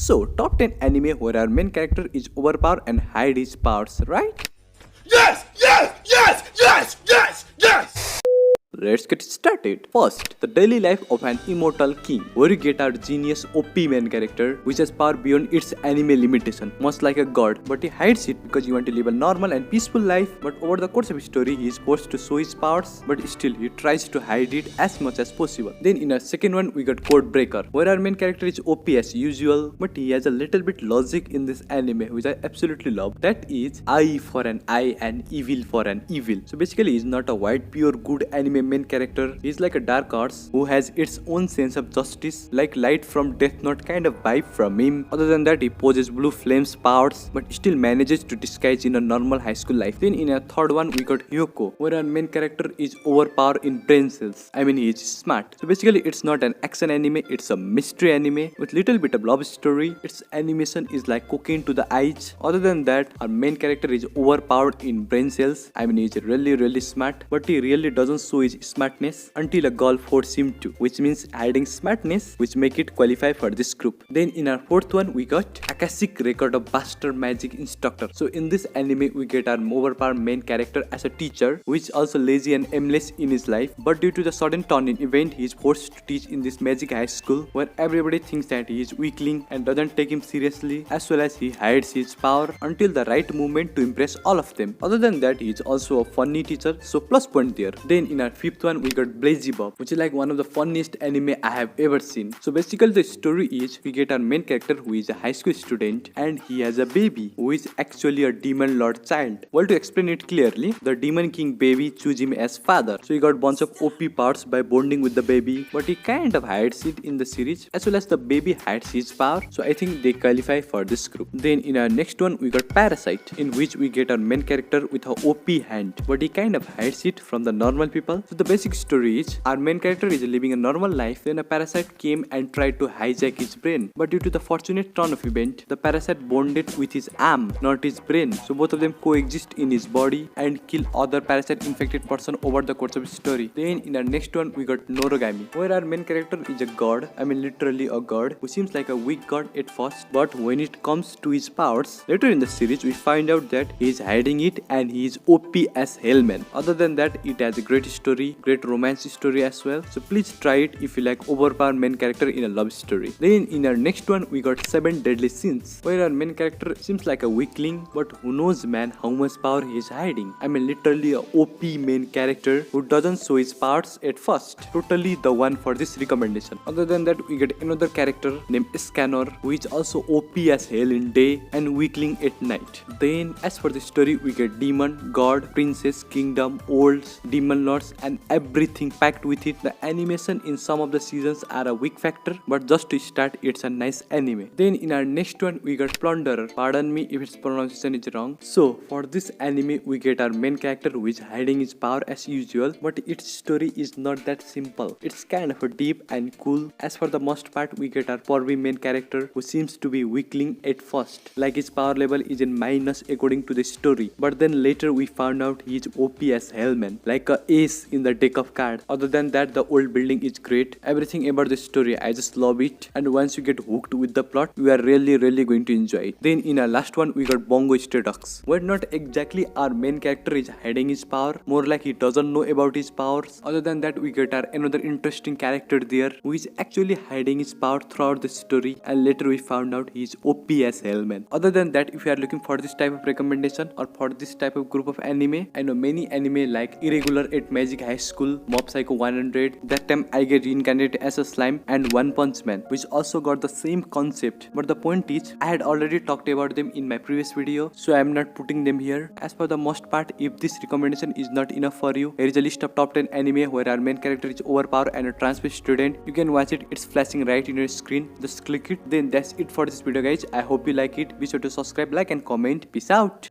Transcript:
So, top 10 anime where our main character is overpowered and hide his powers, right? Yes! Yes! Yes! Yes! Yes! Yes! Let's get started. First, the daily life of an immortal king, where you get our genius OP main character, which has power beyond its anime limitation, much like a god, but he hides it because you want to live a normal and peaceful life. But over the course of his story, he is forced to show his powers, but still he tries to hide it as much as possible. Then in our second one, we got Codebreaker, where our main character is OP as usual, but he has a little bit logic in this anime, which I absolutely love. That is eye for an eye and evil for an evil. So basically, he's not a white pure good anime main character. He's like a dark arts who has its own sense of justice, like Light from Death Note kind of vibe from him. Other than that, he possesses blue flames powers, but still manages to disguise in a normal high school life. Then in a third one, we got Hyoko, where our main character is overpowered in brain cells. I mean, he is smart. So basically, it's not an action anime, it's a mystery anime with little bit of love story. Its animation is like cocaine to the eyes. Other than that, our main character is overpowered in brain cells. I mean, he's really smart, but he really doesn't show his smartness until a girl forces him to, which means hiding smartness, which make it qualify for this group. Then in our fourth one, we got Akashic Record of Buster Magic Instructor. So in this anime, we get our overpowered main character as a teacher, who is also lazy and aimless in his life, but due to the sudden turn in event, he is forced to teach in this magic high school where everybody thinks that he is weakling and doesn't take him seriously, as well as he hides his power until the right moment to impress all of them. Other than that, he is also a funny teacher, so plus point there. Then in our fifth one, we got Beelzebub, which is like one of the funniest anime I have ever seen. So basically the story is we get our main character who is a high school student and he has a baby who is actually a demon lord child. Well, to explain it clearly, the demon king baby choose him as father. So he got bunch of OP parts by bonding with the baby, but he kind of hides it in the series, as well as the baby hides his power. So I think they qualify for this group. Then in our next one, we got Parasite, in which we get our main character with a OP hand, but he kind of hides it from the normal people. So the basic story is our main character is living a normal life, then a parasite came and tried to hijack his brain, but due to the fortunate turn of event, the parasite bonded with his arm, not his brain. So both of them coexist in his body and kill other parasite infected person over the course of his story. Then in our next one, we got Noragami, where our main character is a god, I mean literally a god, who seems like a weak god at first, but when it comes to his powers, later in the series we find out that he is hiding it and he is OP as Hellman. Other than that, it has a great story, great romance story as well. So please try it if you like overpowered main character in a love story. Then in our next one, we got 7 Deadly Sins, where our main character seems like a weakling, but who knows man how much power he is hiding. I mean literally a OP main character who doesn't show his powers at first. Totally the one for this recommendation. Other than that, we get another character named Scanner, who is also OP as hell in day and weakling at night. Then as for the story, we get demon, god, princess, kingdom, olds, demon lords and everything packed with it. The animation in some of the seasons are a weak factor, but just to start, it's a nice anime. Then in our next one, we got Plunderer. Pardon me if its pronunciation is wrong. So for this anime, we get our main character who is hiding his power as usual, but its story is not that simple. It's kind of a deep and cool. As for the most part, we get our Porby main character who seems to be weakling at first, like his power level is in minus according to the story, but then later we found out he is OP as Hellman, like a ace in the deck of cards. Other than that, the old building is great. Everything about the story, I just love it, and once you get hooked with the plot, you are really going to enjoy it. Then in our last one, we got Bongo Stray Dogs, where not exactly our main character is hiding his power, more like he doesn't know about his powers. Other than that, we get our another interesting character there who is actually hiding his power throughout the story, and later we found out he is OP as Hellman. Other than that, if you are looking for this type of recommendation or for this type of group of anime, I know many anime like Irregular at Magic High School, Mob Psycho 100, that time I get reincarnated as a slime, and One Punch Man, which also got the same concept, but the point is I had already talked about them in my previous video, so I am not putting them here. As for the most part, if this recommendation is not enough for you, here is a list of top 10 anime where our main character is overpowered and a transvestite student. You can watch it, it's flashing right in your screen, just click it. Then that's it for this video guys. I hope you like it. Be sure to subscribe, like and comment. Peace out.